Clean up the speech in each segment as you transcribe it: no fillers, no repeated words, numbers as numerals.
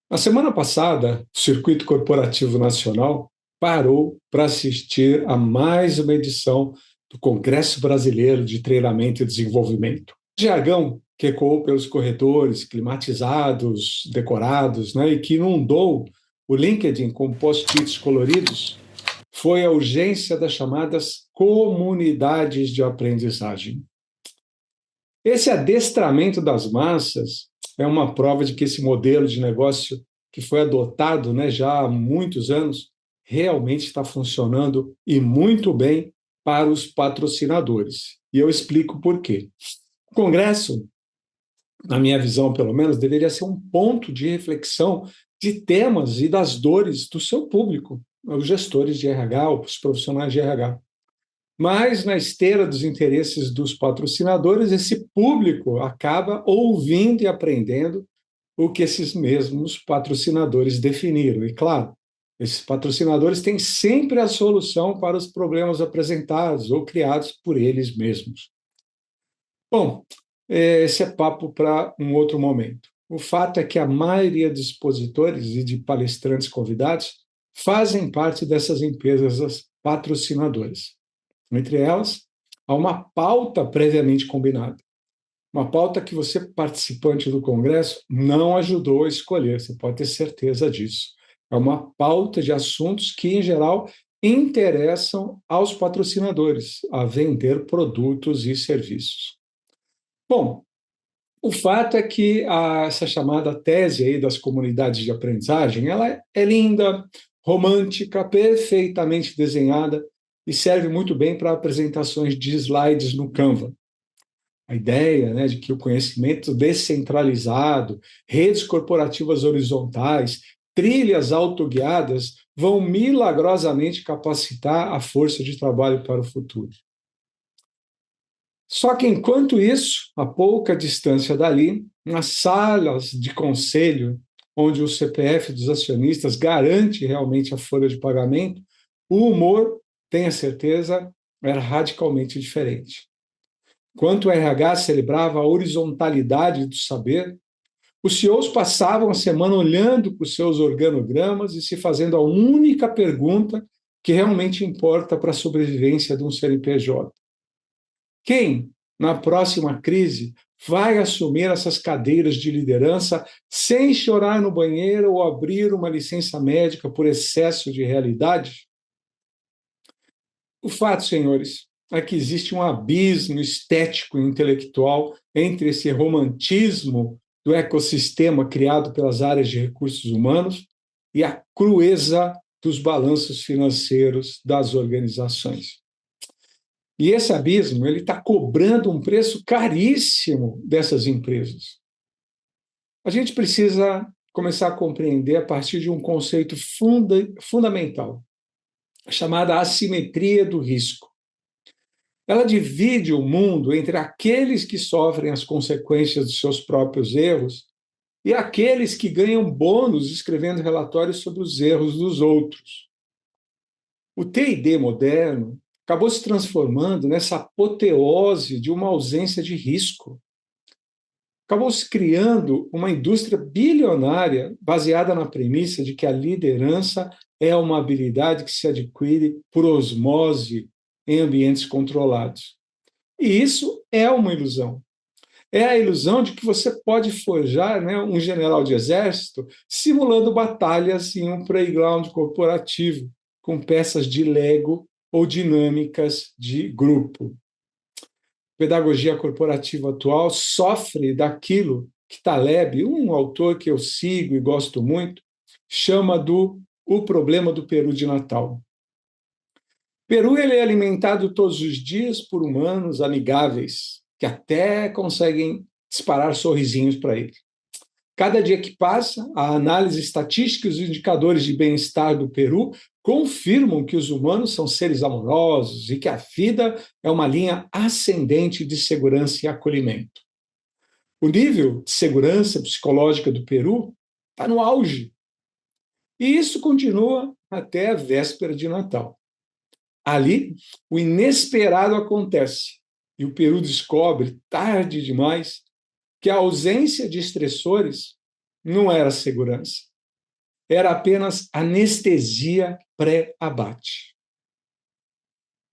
Na semana passada, o Circuito Corporativo Nacional parou para assistir a mais uma edição do Congresso Brasileiro de Treinamento e Desenvolvimento. O jargão que ecoou pelos corredores climatizados, decorados, e que inundou o LinkedIn com post-its coloridos foi a urgência das chamadas comunidades de aprendizagem. Esse adestramento das massas é uma prova de que esse modelo de negócio que foi adotado, já há muitos anos realmente está funcionando e muito bem para os patrocinadores. E eu explico por quê. O Congresso, na minha visão pelo menos, deveria ser um ponto de reflexão de temas e das dores do seu público, os gestores de RH, os profissionais de RH. Mas, na esteira dos interesses dos patrocinadores, esse público acaba ouvindo e aprendendo o que esses mesmos patrocinadores definiram. E, claro, esses patrocinadores têm sempre a solução para os problemas apresentados ou criados por eles mesmos. Bom, esse é papo para um outro momento. O fato é que a maioria dos expositores e de palestrantes convidados fazem parte dessas empresas patrocinadoras. Entre elas, há uma pauta previamente combinada. Uma pauta que você, participante do Congresso, não ajudou a escolher, você pode ter certeza disso. É uma pauta de assuntos que, em geral, interessam aos patrocinadores a vender produtos e serviços. Bom, o fato é que essa chamada tese aí das comunidades de aprendizagem, ela é linda, romântica, perfeitamente desenhada, e serve muito bem para apresentações de slides no Canva. A ideia, de que o conhecimento descentralizado, redes corporativas horizontais, trilhas autoguiadas vão milagrosamente capacitar a força de trabalho para o futuro. Só que, enquanto isso, a pouca distância dali, nas salas de conselho, onde o CPF dos acionistas garante realmente a folha de pagamento, o humor, tenha certeza, era radicalmente diferente. Enquanto o RH celebrava a horizontalidade do saber, os CEOs passavam a semana olhando para os seus organogramas e se fazendo a única pergunta que realmente importa para a sobrevivência de um CNPJ. Quem, na próxima crise, vai assumir essas cadeiras de liderança sem chorar no banheiro ou abrir uma licença médica por excesso de realidade? O fato, senhores, é que existe um abismo estético e intelectual entre esse romantismo do ecossistema criado pelas áreas de recursos humanos e a crueza dos balanços financeiros das organizações. E esse abismo ele está cobrando um preço caríssimo dessas empresas. A gente precisa começar a compreender a partir de um conceito fundamental, chamada assimetria do risco. Ela divide o mundo entre aqueles que sofrem as consequências dos seus próprios erros e aqueles que ganham bônus escrevendo relatórios sobre os erros dos outros. O T&D moderno acabou se transformando nessa apoteose de uma ausência de risco. Acabou se criando uma indústria bilionária baseada na premissa de que a liderança é uma habilidade que se adquire por osmose em ambientes controlados. E isso é uma ilusão. É a ilusão de que você pode forjar um general de exército simulando batalhas em um playground corporativo, com peças de Lego ou dinâmicas de grupo. A pedagogia corporativa atual sofre daquilo que Taleb, um autor que eu sigo e gosto muito, chama do o problema do peru de Natal. Peru ele é alimentado todos os dias por humanos amigáveis, que até conseguem disparar sorrisinhos para ele. Cada dia que passa, a análise estatística e os indicadores de bem-estar do Peru confirmam que os humanos são seres amorosos e que a vida é uma linha ascendente de segurança e acolhimento. O nível de segurança psicológica do Peru está no auge. E isso continua até a véspera de Natal. Ali, o inesperado acontece e o Peru descobre, tarde demais, que a ausência de estressores não era segurança, era apenas anestesia pré-abate.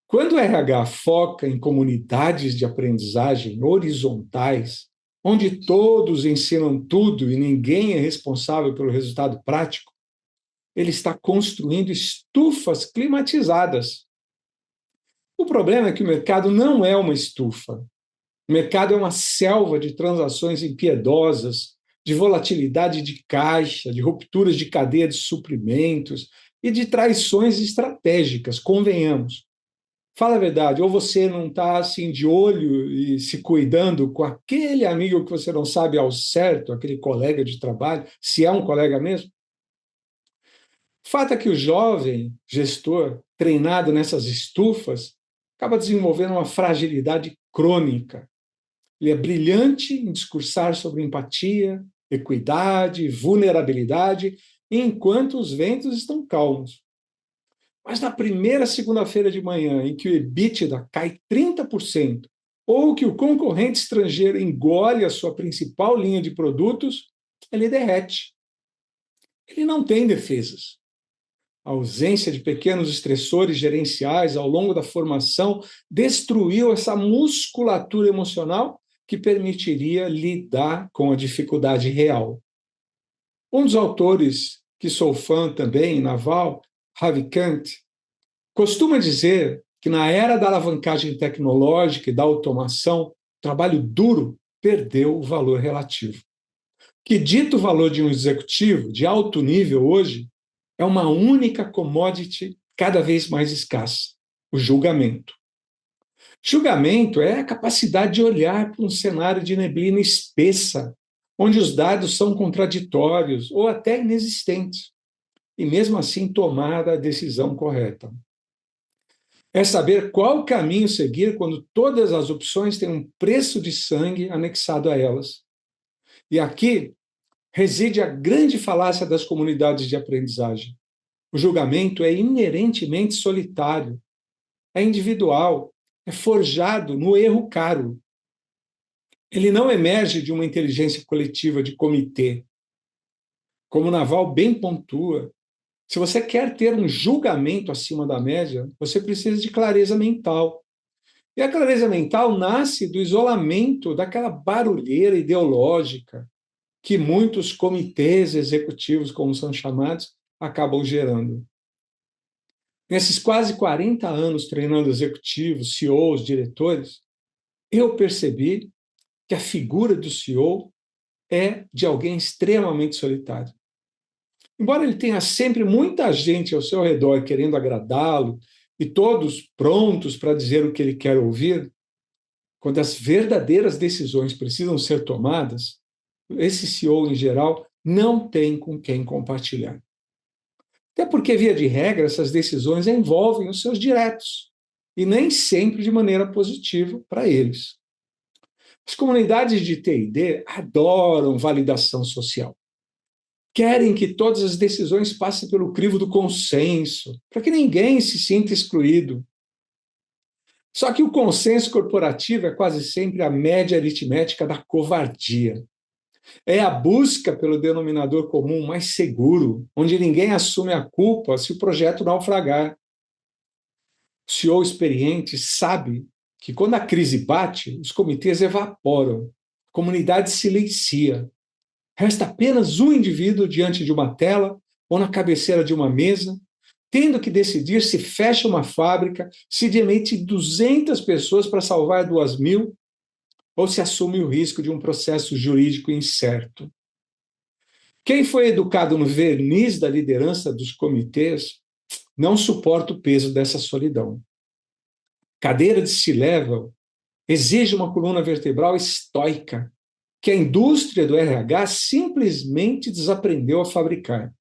Quando o RH foca em comunidades de aprendizagem horizontais, onde todos ensinam tudo e ninguém é responsável pelo resultado prático, ele está construindo estufas climatizadas. O problema é que o mercado não é uma estufa. O mercado é uma selva de transações impiedosas, de volatilidade de caixa, de rupturas de cadeia de suprimentos e de traições estratégicas, convenhamos. Fala a verdade, ou você não está assim de olho e se cuidando com aquele amigo que você não sabe ao certo, aquele colega de trabalho, se é um colega mesmo. O fato é que o jovem gestor, treinado nessas estufas, acaba desenvolvendo uma fragilidade crônica. Ele é brilhante em discursar sobre empatia, equidade, vulnerabilidade, enquanto os ventos estão calmos. Mas na primeira segunda-feira de manhã, em que o EBITDA cai 30%, ou que o concorrente estrangeiro engole a sua principal linha de produtos, ele derrete. Ele não tem defesas. A ausência de pequenos estressores gerenciais ao longo da formação destruiu essa musculatura emocional que permitiria lidar com a dificuldade real. Um dos autores, que sou fã também, naval, Ravikant, costuma dizer que na era da alavancagem tecnológica e da automação, o trabalho duro perdeu o valor relativo. Que dito valor de um executivo de alto nível hoje é uma única commodity cada vez mais escassa, o julgamento. Julgamento é a capacidade de olhar para um cenário de neblina espessa, onde os dados são contraditórios ou até inexistentes, e mesmo assim tomar a decisão correta. É saber qual caminho seguir quando todas as opções têm um preço de sangue anexado a elas. E aqui reside a grande falácia das comunidades de aprendizagem. O julgamento é inerentemente solitário, é individual, é forjado no erro caro. Ele não emerge de uma inteligência coletiva de comitê. Como o Naval bem pontua, se você quer ter um julgamento acima da média, você precisa de clareza mental. E a clareza mental nasce do isolamento daquela barulheira ideológica que muitos comitês executivos, como são chamados, acabam gerando. Nesses quase 40 anos treinando executivos, CEOs, diretores, eu percebi que a figura do CEO é de alguém extremamente solitário. Embora ele tenha sempre muita gente ao seu redor querendo agradá-lo e todos prontos para dizer o que ele quer ouvir, quando as verdadeiras decisões precisam ser tomadas, esse CEO, em geral, não tem com quem compartilhar. Até porque, via de regra, essas decisões envolvem os seus diretos, e nem sempre de maneira positiva para eles. As comunidades de T&D adoram validação social. Querem que todas as decisões passem pelo crivo do consenso, para que ninguém se sinta excluído. Só que o consenso corporativo é quase sempre a média aritmética da covardia. É a busca pelo denominador comum mais seguro, onde ninguém assume a culpa se o projeto naufragar. O CEO experiente sabe que quando a crise bate, os comitês evaporam, a comunidade silencia. Resta apenas um indivíduo diante de uma tela ou na cabeceira de uma mesa, tendo que decidir se fecha uma fábrica, se demite 200 pessoas para salvar 2.000, ou se assume o risco de um processo jurídico incerto. Quem foi educado no verniz da liderança dos comitês não suporta o peso dessa solidão. Cadeira de C-level exige uma coluna vertebral estoica, que a indústria do RH simplesmente desaprendeu a fabricar.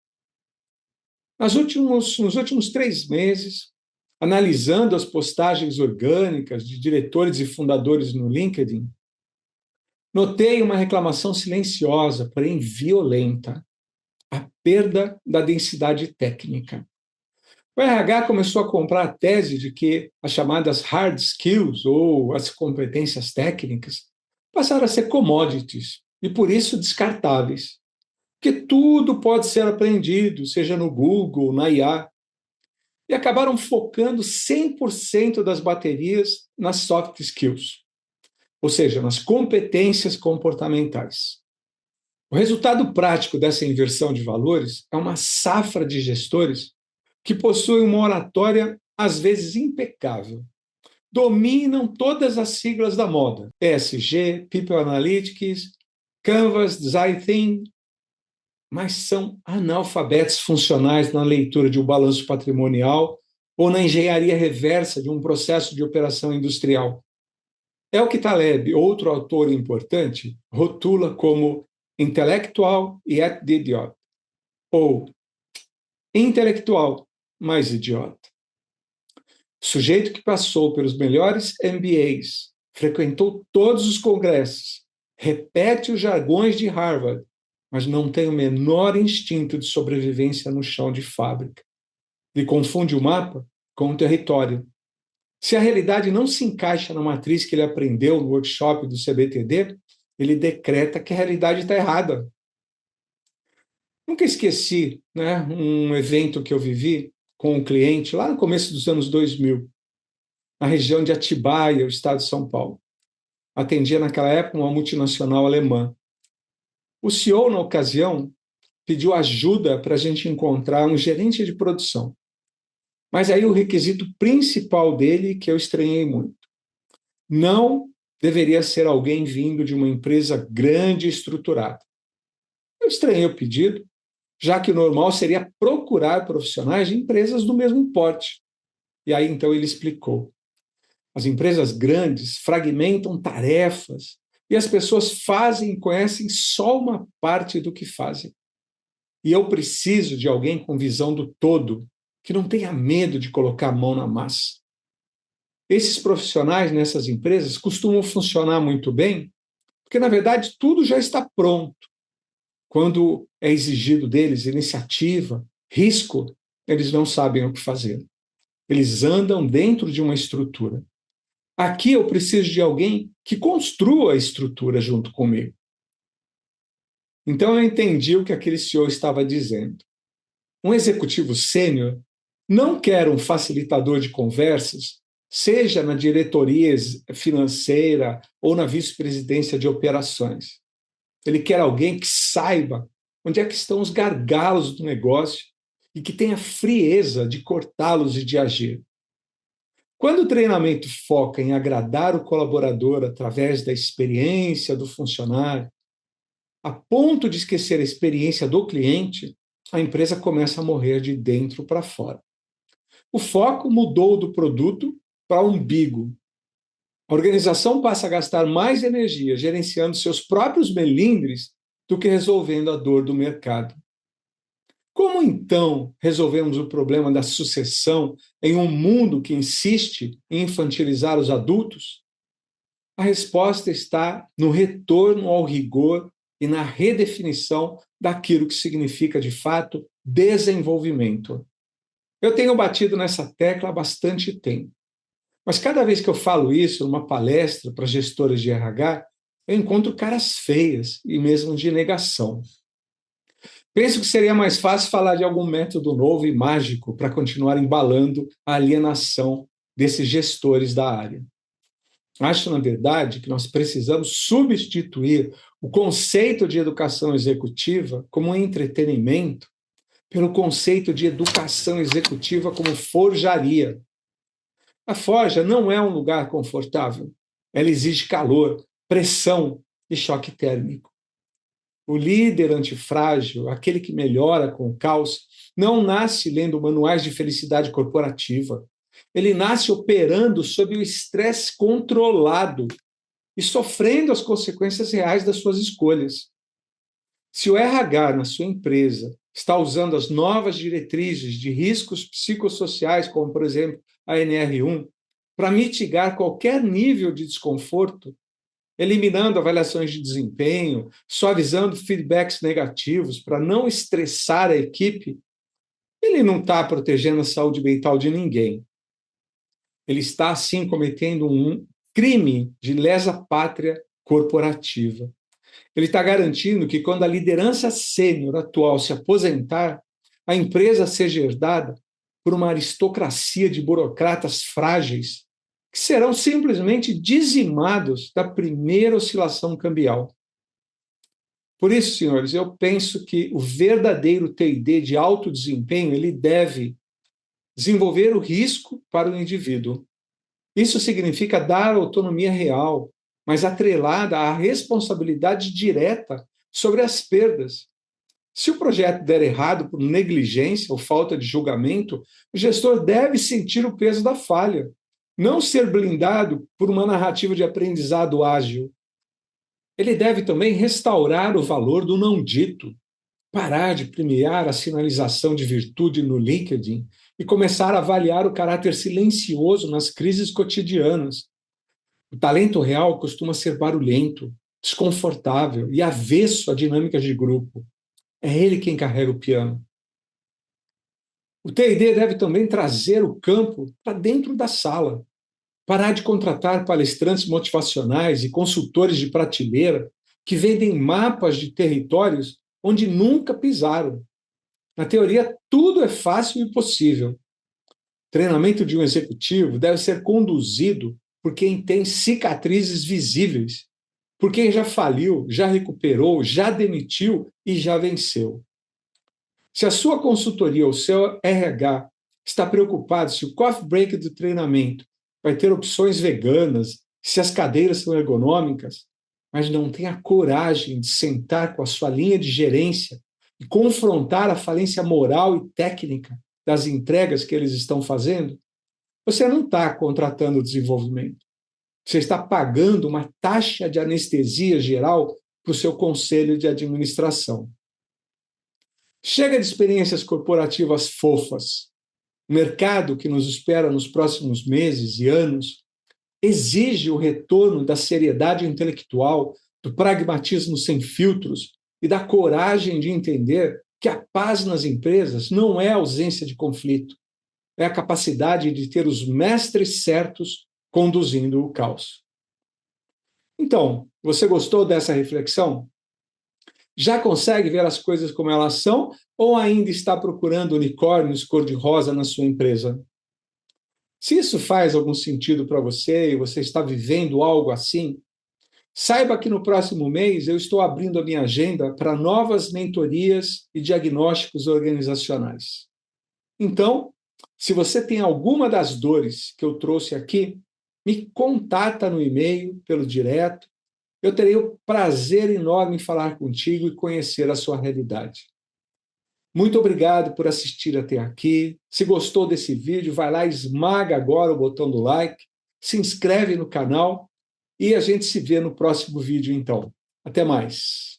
Nos últimos 3 meses, analisando as postagens orgânicas de diretores e fundadores no LinkedIn, notei uma reclamação silenciosa, porém violenta: a perda da densidade técnica. O RH começou a comprar a tese de que as chamadas hard skills, ou as competências técnicas, passaram a ser commodities e, por isso, descartáveis. porque tudo pode ser aprendido, seja no Google, na IA, e acabaram focando 100% das baterias nas soft skills, ou seja, nas competências comportamentais. O resultado prático dessa inversão de valores é uma safra de gestores que possuem uma oratória, às vezes, impecável. Dominam todas as siglas da moda: ESG, People Analytics, Canvas, Design Thinking, mas são analfabetos funcionais na leitura de um balanço patrimonial ou na engenharia reversa de um processo de operação industrial. É o que Taleb, outro autor importante, rotula como intelectual yet idiot, ou intelectual, mas idiota. Sujeito que passou pelos melhores MBAs, frequentou todos os congressos, repete os jargões de Harvard, mas não tem o menor instinto de sobrevivência no chão de fábrica. Ele confunde o mapa com o território. Se a realidade não se encaixa na matriz que ele aprendeu no workshop do CBTD, ele decreta que a realidade está errada. Nunca esqueci, um evento que eu vivi com um cliente lá no começo dos anos 2000, na região de Atibaia, o estado de São Paulo. Atendia naquela época uma multinacional alemã. O CEO, na ocasião, pediu ajuda para a gente encontrar um gerente de produção. Mas aí o requisito principal dele, que eu estranhei muito, não deveria ser alguém vindo de uma empresa grande e estruturada. Eu estranhei o pedido, já que o normal seria procurar profissionais de empresas do mesmo porte. E aí, então, ele explicou. As empresas grandes fragmentam tarefas e as pessoas fazem e conhecem só uma parte do que fazem. E eu preciso de alguém com visão do todo, que não tenha medo de colocar a mão na massa. Esses profissionais nessas empresas costumam funcionar muito bem, porque, na verdade, tudo já está pronto. Quando é exigido deles iniciativa, risco, eles não sabem o que fazer. Eles andam dentro de uma estrutura. Aqui eu preciso de alguém que construa a estrutura junto comigo. Então eu entendi o que aquele senhor estava dizendo. Um executivo sênior não quer um facilitador de conversas, seja na diretoria financeira ou na vice-presidência de operações. Ele quer alguém que saiba onde é que estão os gargalos do negócio e que tenha frieza de cortá-los e de agir. Quando o treinamento foca em agradar o colaborador através da experiência do funcionário, a ponto de esquecer a experiência do cliente, a empresa começa a morrer de dentro para fora. O foco mudou do produto para o umbigo. A organização passa a gastar mais energia gerenciando seus próprios melindres do que resolvendo a dor do mercado. Como, então, resolvemos o problema da sucessão em um mundo que insiste em infantilizar os adultos? A resposta está no retorno ao rigor e na redefinição daquilo que significa, de fato, desenvolvimento. Eu tenho batido nessa tecla há bastante tempo. Mas cada vez que eu falo isso numa palestra para gestores de RH, eu encontro caras feias e mesmo de negação. Penso que seria mais fácil falar de algum método novo e mágico para continuar embalando a alienação desses gestores da área. Acho, na verdade, que nós precisamos substituir o conceito de educação executiva como um entretenimento pelo conceito de educação executiva como forjaria. A forja não é um lugar confortável. Ela exige calor, pressão e choque térmico. O líder antifrágil, aquele que melhora com o caos, não nasce lendo manuais de felicidade corporativa. Ele nasce operando sob o estresse controlado e sofrendo as consequências reais das suas escolhas. Se o RH na sua empresa está usando as novas diretrizes de riscos psicossociais, como, por exemplo, a NR1, para mitigar qualquer nível de desconforto, eliminando avaliações de desempenho, suavizando feedbacks negativos para não estressar a equipe, ele não está protegendo a saúde mental de ninguém. Ele está, assim, cometendo um crime de lesa pátria corporativa. Ele está garantindo que quando a liderança sênior atual se aposentar, a empresa seja herdada por uma aristocracia de burocratas frágeis que serão simplesmente dizimados da primeira oscilação cambial. Por isso, senhores, eu penso que o verdadeiro T&D de alto desempenho, ele deve desenvolver o risco para o indivíduo. Isso significa dar autonomia real, mas atrelada à responsabilidade direta sobre as perdas. Se o projeto der errado por negligência ou falta de julgamento, o gestor deve sentir o peso da falha, não ser blindado por uma narrativa de aprendizado ágil. Ele deve também restaurar o valor do não dito, parar de premiar a sinalização de virtude no LinkedIn e começar a avaliar o caráter silencioso nas crises cotidianas. O talento real costuma ser barulhento, desconfortável e avesso a dinâmicas de grupo. É ele quem carrega o piano. O T&D deve também trazer o campo para dentro da sala, parar de contratar palestrantes motivacionais e consultores de prateleira que vendem mapas de territórios onde nunca pisaram. Na teoria, tudo é fácil e possível. O treinamento de um executivo deve ser conduzido por quem tem cicatrizes visíveis, por quem já faliu, já recuperou, já demitiu e já venceu. Se a sua consultoria ou seu RH está preocupado se o coffee break do treinamento vai ter opções veganas, se as cadeiras são ergonômicas, mas não tem a coragem de sentar com a sua linha de gerência e confrontar a falência moral e técnica das entregas que eles estão fazendo, você não está contratando desenvolvimento. Você está pagando uma taxa de anestesia geral para o seu conselho de administração. Chega de experiências corporativas fofas. O mercado que nos espera nos próximos meses e anos exige o retorno da seriedade intelectual, do pragmatismo sem filtros e da coragem de entender que a paz nas empresas não é a ausência de conflito, é a capacidade de ter os mestres certos conduzindo o caos. Então, você gostou dessa reflexão? Já consegue ver as coisas como elas são ou ainda está procurando unicórnios cor-de-rosa na sua empresa? Se isso faz algum sentido para você e você está vivendo algo assim, saiba que no próximo mês eu estou abrindo a minha agenda para novas mentorias e diagnósticos organizacionais. Então, se você tem alguma das dores que eu trouxe aqui, me contata no e-mail, pelo direto. Eu terei o prazer enorme em falar contigo e conhecer a sua realidade. Muito obrigado por assistir até aqui. Se gostou desse vídeo, vai lá, esmaga agora o botão do like, se inscreve no canal e a gente se vê no próximo vídeo, então. Até mais.